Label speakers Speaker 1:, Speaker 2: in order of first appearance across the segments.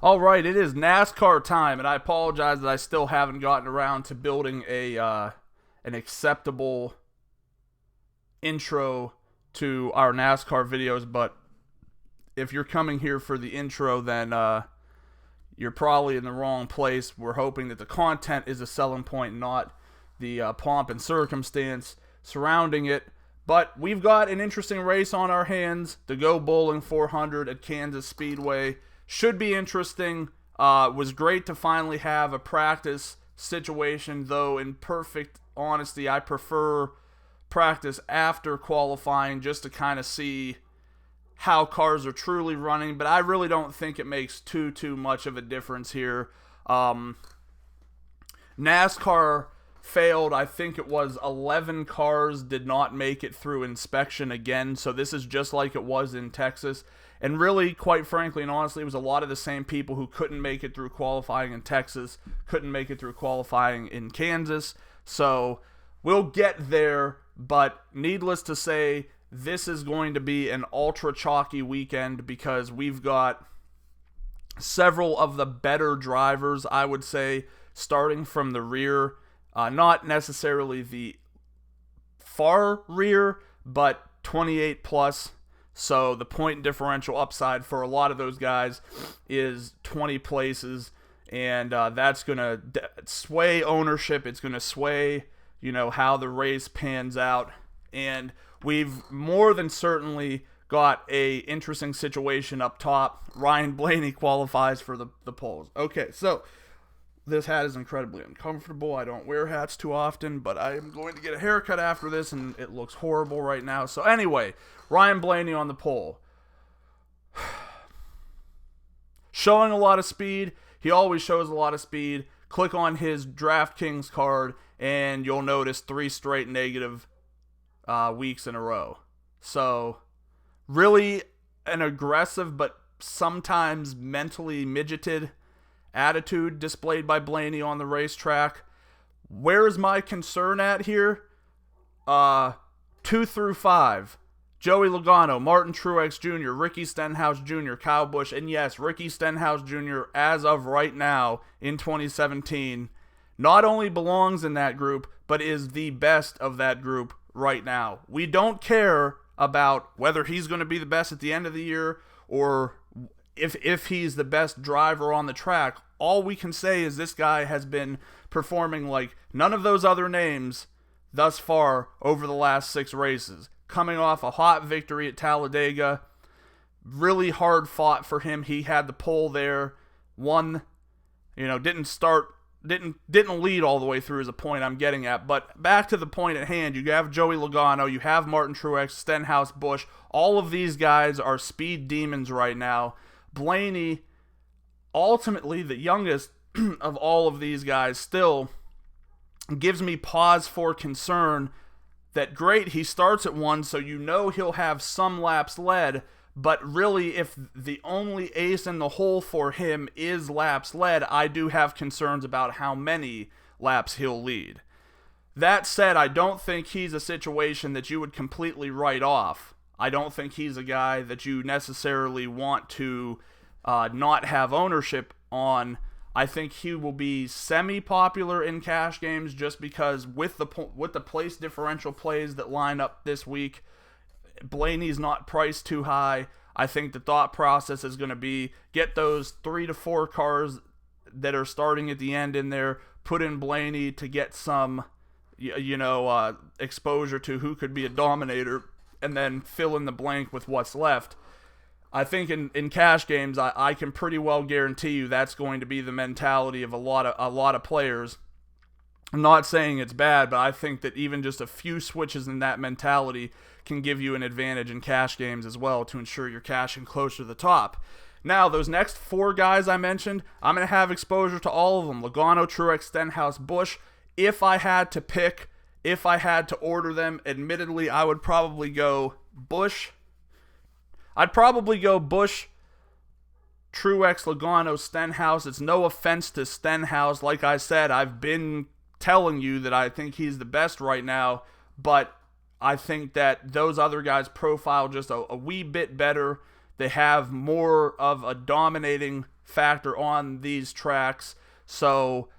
Speaker 1: All right, it is NASCAR time, and I apologize that I still haven't gotten around to building an acceptable intro to our NASCAR videos. But if you're coming here for the intro, then you're probably in the wrong place. We're hoping that the content is a selling point, not the pomp and circumstance surrounding it. But we've got an interesting race on our hands. The Go Bowling 400 at Kansas Speedway should be interesting. Was great to finally have a practice situation, though in perfect honesty, I prefer practice after qualifying just to kind of see how cars are truly running, but I really don't think it makes too much of a difference here. NASCAR failed. I think it was 11 cars did not make it through inspection again, so this is just like it was in Texas. And really, quite frankly and honestly, it was a lot of the same people who couldn't make it through qualifying in Texas, couldn't make it through qualifying in Kansas. So we'll get there, but needless to say, this is going to be an ultra chalky weekend because we've got several of the better drivers, I would say, starting from the rear. Not necessarily the far rear, but 28 plus. So the point differential upside for a lot of those guys is 20 places, and that's going to sway ownership. It's going to sway, how the race pans out. And we've more than certainly got a interesting situation up top. Ryan Blaney qualifies for the polls. Okay, so this hat is incredibly uncomfortable. I don't wear hats too often, but I am going to get a haircut after this, and it looks horrible right now. So anyway, Ryan Blaney on the pole. Showing a lot of speed. He always shows a lot of speed. Click on his DraftKings card, and you'll notice 3 straight negative weeks in a row. So really an aggressive but sometimes mentally midgeted attitude displayed by Blaney on the racetrack. Where is my concern at here? 2 through 5. Joey Logano, Martin Truex Jr., Ricky Stenhouse Jr., Kyle Busch, and yes, Ricky Stenhouse Jr., as of right now in 2017, not only belongs in that group, but is the best of that group right now. We don't care about whether he's going to be the best at the end of the year or if he's the best driver on the track. All we can say is this guy has been performing like none of those other names thus far over the last 6 races. Coming off a hot victory at Talladega, really hard fought for him. He had the pole there, won, didn't lead all the way through is a point I'm getting at. But back to the point at hand, you have Joey Logano, you have Martin Truex, Stenhouse, Busch. All of these guys are speed demons right now. Blaney, ultimately the youngest of all of these guys, still gives me pause for concern that great, he starts at 1, so he'll have some laps led, but really if the only ace in the hole for him is laps led, I do have concerns about how many laps he'll lead. That said, I don't think he's a situation that you would completely write off. I don't think he's a guy that you necessarily want to not have ownership on. I think he will be semi-popular in cash games just because with the place differential plays that line up this week, Blaney's not priced too high. I think the thought process is going to be get those 3 to 4 cars that are starting at the end in there, put in Blaney to get some, exposure to who could be a dominator, and then fill in the blank with what's left. I think in cash games, I can pretty well guarantee you that's going to be the mentality of a lot of players. I'm not saying it's bad, but I think that even just a few switches in that mentality can give you an advantage in cash games as well to ensure you're cashing closer to the top. Now, those next 4 guys I mentioned, I'm going to have exposure to all of them. Logano, Truex, Stenhouse, Busch. If I had to order them, admittedly, I would probably go Busch. I'd probably go Busch, Truex, Logano, Stenhouse. It's no offense to Stenhouse. Like I said, I've been telling you that I think he's the best right now, but I think that those other guys profile just a wee bit better. They have more of a dominating factor on these tracks. So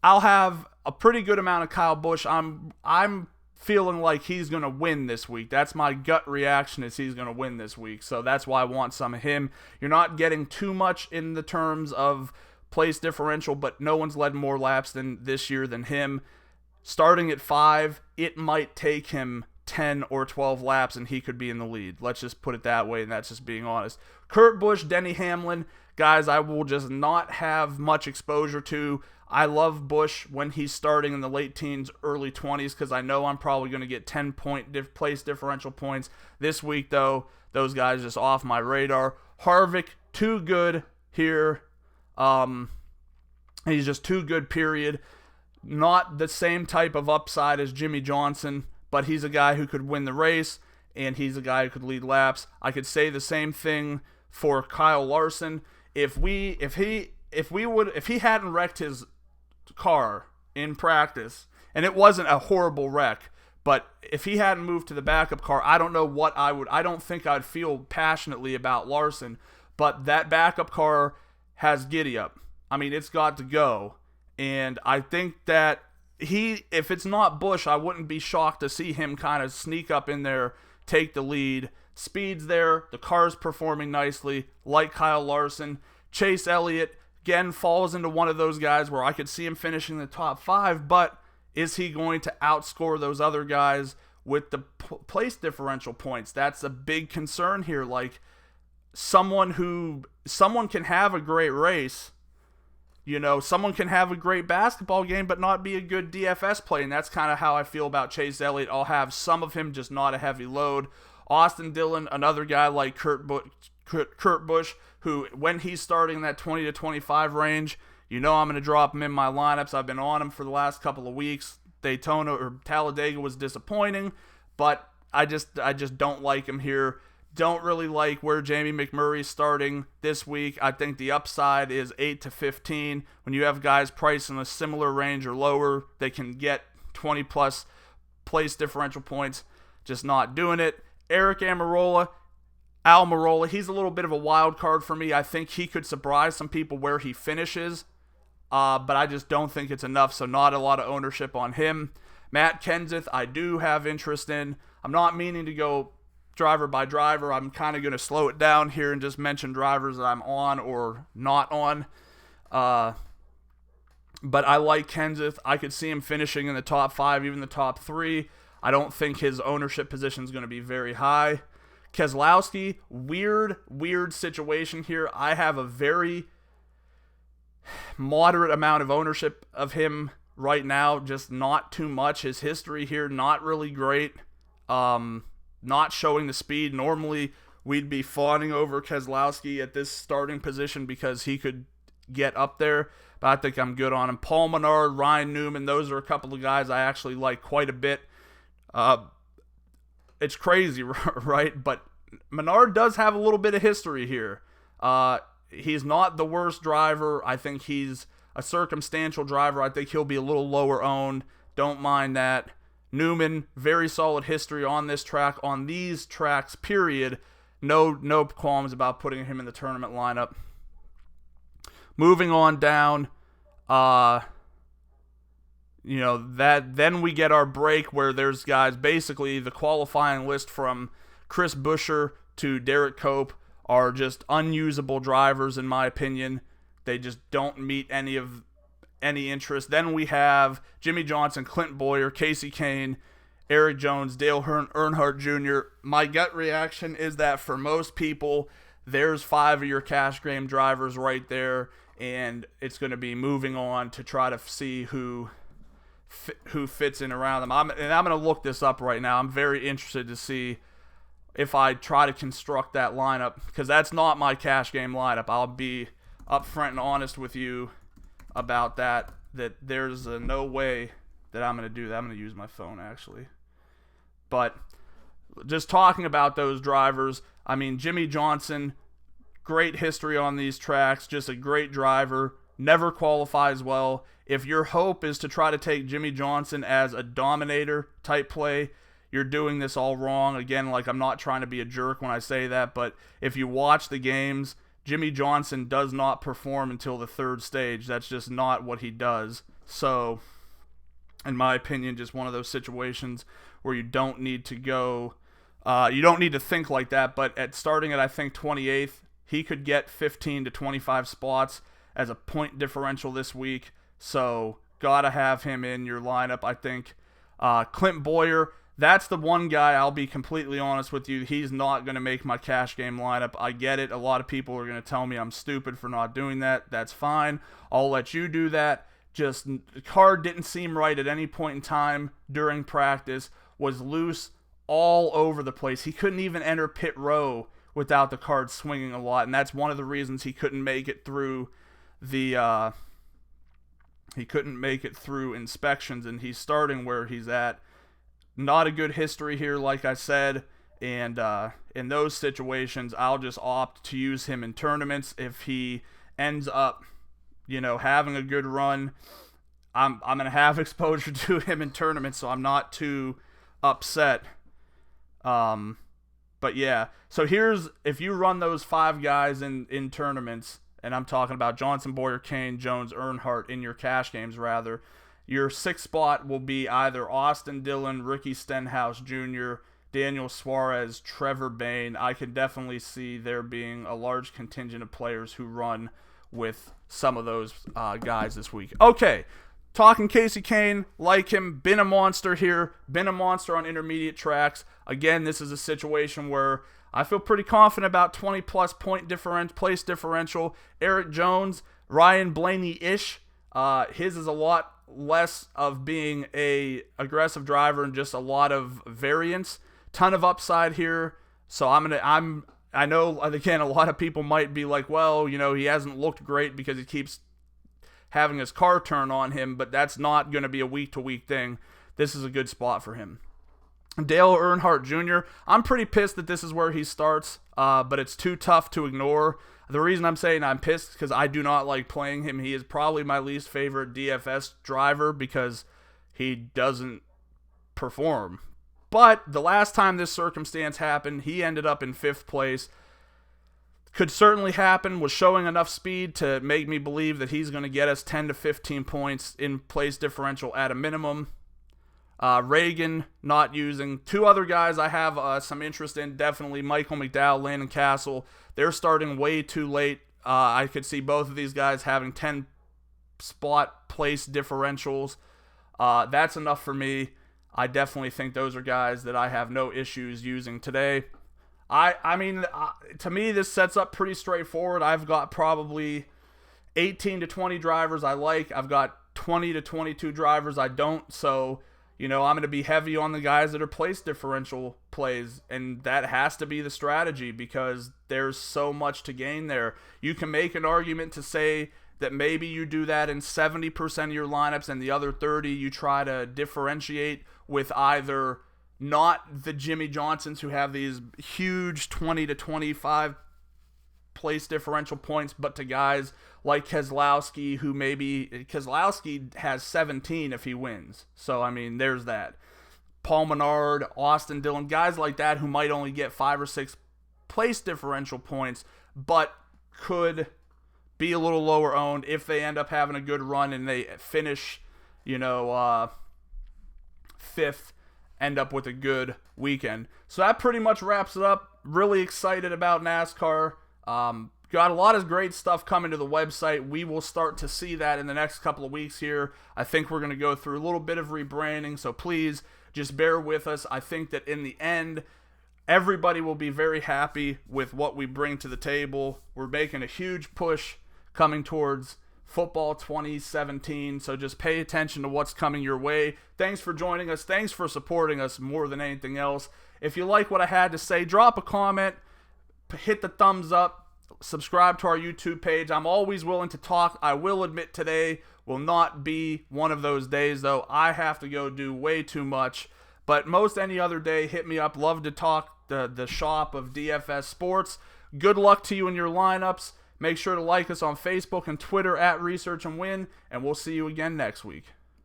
Speaker 1: I'll have a pretty good amount of Kyle Busch. I'm feeling like he's going to win this week. That's my gut reaction, is he's going to win this week. So that's why I want some of him. You're not getting too much in the terms of place differential, but no one's led more laps this year than him. Starting at 5, it might take him 10 or 12 laps and he could be in the lead. Let's just put it that way, and that's just being honest. Kurt Busch, Denny Hamlin, guys I will just not have much exposure to. I love Busch when he's starting in the late teens, early 20s, because I know I'm probably going to get 10-point place differential points. This week, though, those guys just off my radar. Harvick, too good here. He's just too good, period. Not the same type of upside as Jimmy Johnson, but he's a guy who could win the race, and he's a guy who could lead laps. I could say the same thing for Kyle Larson. If he hadn't wrecked his car in practice, and it wasn't a horrible wreck, but if he hadn't moved to the backup car, I don't know what I don't think I'd feel passionately about Larson, but that backup car has giddy up. I mean, it's got to go, and I think that if it's not Busch, I wouldn't be shocked to see him kind of sneak up in there, take the lead. Speed's there, the car's performing nicely, like Kyle Larson. Chase Elliott, again, falls into one of those guys where I could see him finishing the top 5, but is he going to outscore those other guys with the place differential points? That's a big concern here. Like, someone can have a great race, someone can have a great basketball game but not be a good DFS play, and that's kind of how I feel about Chase Elliott. I'll have some of him, just not a heavy load. Austin Dillon, another guy like Kurt Busch, who, when he's starting in that 20 to 25 range, I'm going to drop him in my lineups. I've been on him for the last couple of weeks. Daytona or Talladega was disappointing, but I just don't like him here. Don't really like where Jamie McMurray's starting this week. I think the upside is 8 to 15. When you have guys priced in a similar range or lower, they can get 20 plus place differential points. Just not doing it. Eric Almirola, he's a little bit of a wild card for me. I think he could surprise some people where he finishes, but I just don't think it's enough, so not a lot of ownership on him. Matt Kenseth, I do have interest in. I'm not meaning to go driver by driver. I'm kind of going to slow it down here and just mention drivers that I'm on or not on. But I like Kenseth. I could see him finishing in the top 5, even the top 3. I don't think his ownership position is going to be very high. Keselowski, weird situation here. I have a very moderate amount of ownership of him right now, just not too much. His history here, not really great. Not showing the speed. Normally, we'd be fawning over Keselowski at this starting position because he could get up there, but I think I'm good on him. Paul Menard, Ryan Newman, those are a couple of guys I actually like quite a bit. It's crazy, right? But Menard does have a little bit of history here. He's not the worst driver. I think he's a circumstantial driver. I think he'll be a little lower owned. Don't mind that. Newman, very solid history on this track, on these tracks, period. No qualms about putting him in the tournament lineup. Moving on down, then we get our break where there's guys, basically the qualifying list from Chris Buescher to Derek Cope are just unusable drivers in my opinion. They just don't meet any interest. Then we have Jimmy Johnson, Clint Bowyer, Casey Kane, Eric Jones, Dale Earnhardt Jr. My gut reaction is that for most people, there's 5 of your cash game drivers right there, and it's going to be moving on to try to see who fits in around them. I'm going to look this up right now. I'm very interested to see if I try to construct that lineup, because that's not my cash game lineup. I'll be upfront and honest with you about that there's no way that I'm going to do that. I'm going to use my phone, actually. But just talking about those drivers, I mean, Jimmy Johnson, great history on these tracks, just a great driver, never qualifies well. If your hope is to try to take Jimmy Johnson as a dominator type play, you're doing this all wrong. Again, like, I'm not trying to be a jerk when I say that, but if you watch the games, Jimmy Johnson does not perform until the third stage. That's just not what he does. So, in my opinion, just one of those situations where you don't need to go, you don't need to think like that, but starting at, I think, 28th, he could get 15 to 25 spots as a point differential this week. So, gotta have him in your lineup, I think. Clint Boyer, that's the one guy, I'll be completely honest with you, he's not going to make my cash game lineup. I get it. A lot of people are going to tell me I'm stupid for not doing that. That's fine. I'll let you do that. Just, the card didn't seem right at any point in time during practice. Was loose all over the place. He couldn't even enter pit row without the card swinging a lot, and that's one of the reasons he couldn't make it through the inspections, and he's starting where he's at. Not a good history here, like I said, and in those situations, I'll just opt to use him in tournaments. If he ends up, having a good run, I'm going to have exposure to him in tournaments, so I'm not too upset. But yeah, so if you run those 5 guys in tournaments, and I'm talking about Johnson, Boyer, Kane, Jones, Earnhardt in your cash games, rather, your 6th spot will be either Austin Dillon, Ricky Stenhouse Jr., Daniel Suarez, Trevor Bayne. I can definitely see there being a large contingent of players who run with some of those guys this week. Okay, talking Casey Kane, like him, been a monster here, been a monster on intermediate tracks. Again, this is a situation where I feel pretty confident about 20-plus place differential. Eric Jones, Ryan Blaney-ish. His is a lot less of being a aggressive driver and just a lot of variance. Ton of upside here. So I know, again, a lot of people might be like, well, he hasn't looked great because he keeps having his car turn on him, but that's not going to be a week-to-week thing. This is a good spot for him. Dale Earnhardt Jr., I'm pretty pissed that this is where he starts, but it's too tough to ignore. The reason I'm saying I'm pissed is because I do not like playing him. He is probably my least favorite DFS driver because he doesn't perform. But the last time this circumstance happened, he ended up in 5th place. Could certainly happen, was showing enough speed to make me believe that he's going to get us 10 to 15 points in place differential at a minimum. Reagan not using. 2 other guys I have some interest in, definitely Michael McDowell, Landon Castle. They're starting way too late. I could see both of these guys having 10 spot place differentials. That's enough for me. I definitely think those are guys that I have no issues using today. I mean, to me, this sets up pretty straightforward. I've got probably 18 to 20 drivers I like. I've got 20 to 22 drivers I don't. So, I'm going to be heavy on the guys that are place differential plays, and that has to be the strategy because there's so much to gain there. You can make an argument to say that maybe you do that in 70% of your lineups and the other 30 you try to differentiate with either not the Jimmy Johnsons who have these huge 20 to 25 place differential points, but to guys like Keselowski, who Keselowski has 17 if he wins. So, I mean, there's that. Paul Menard, Austin Dillon, guys like that who might only get 5 or 6 place differential points, but could be a little lower owned if they end up having a good run and they finish, 5th, end up with a good weekend. So that pretty much wraps it up. Really excited about NASCAR. Got a lot of great stuff coming to the website. We will start to see that in the next couple of weeks here. I think we're going to go through a little bit of rebranding, so please just bear with us. I think that in the end, everybody will be very happy with what we bring to the table. We're making a huge push coming towards football 2017, so just pay attention to what's coming your way. Thanks for joining us. Thanks for supporting us more than anything else. If you like what I had to say, drop a comment, hit the thumbs up, subscribe to our YouTube page. I'm always willing to talk. I will admit today will not be one of those days, though. I have to go do way too much, but most any other day, hit me up. Love to talk the shop of DFS Sports. Good luck to you in your lineups. Make sure to like us on Facebook and Twitter at Research and Win, and we'll see you again next week.